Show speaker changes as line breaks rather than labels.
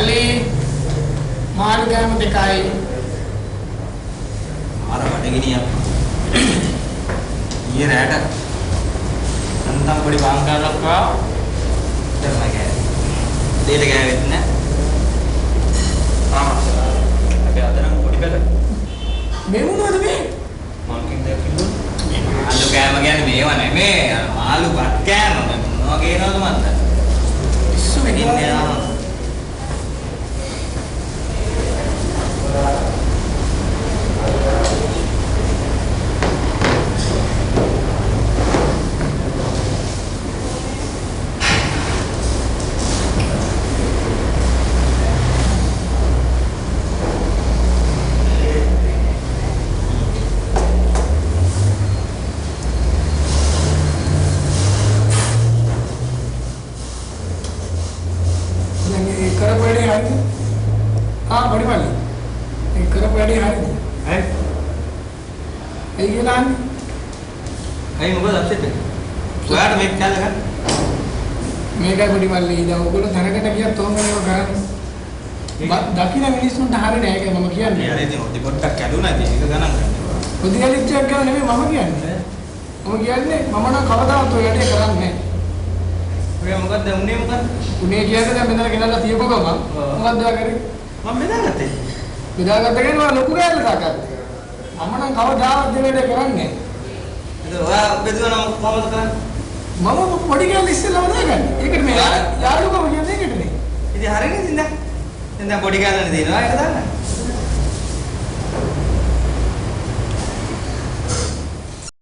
මල්ලි මාළු කෑම දෙකයි.
ආර වඩගිනියක්. ඊයේ රැට අන්තම් පොඩි වංකාරක් ආවා. දැන් මම ගෑවේ. දෙයට ගෑවෙත් නෑ. අපි අදනම් පොඩි බැල.
මේ මොනවද මේ?
මම කිව්වා ආලු කෑම කියන්නේ මේව නෙමේ. ආලු බත් කෑම මොනවා කියනවද මන්ද? ඉස්සු වෙන්නේ ආ.
දකින්න මිනිස්සුන්ට හරිනේ ඒක මම කියන්නේ.
යාර ඉතින් ඔය පොඩ්ඩක් කැඩුනා ඉතින් ඒක ගණන් ගන්න.
ඔදිගලිච්චයක් ගාව නෙමෙයි මම කියන්නේ. මම කියන්නේ මම නම් කවදාවත් ඔය වැඩේ කරන්නේ නැහැ.
ඔය මොකද්ද උනේ මොකද්ද?
උනේ කියන්නේ දැන් මෙතන ගෙනල්ලා තියපුව ගමන් මොකද්ද ඔයා කරේ?
මම බෙදාගත්තේ.
බෙදාගත්ත කෙනා ලොකු ගෑල්ල දාගත්තා. මම නම් කවදාවත් මේ වැඩේ කරන්නේ නැහැ.
ඒක ඔයා බෙදුවා නම් කොහොමද කරන්නේ?
මම පොඩි ගෑල්ල ඉස්සෙල්ලාම දාගන්නේ. ඒකට මේ යාළුකම කියන්නේ ඒකටනේ.
ඉතින් හරිනේ ඉතින් දැන් පොඩි ගානනේ දෙනවා ඒක දාන්න.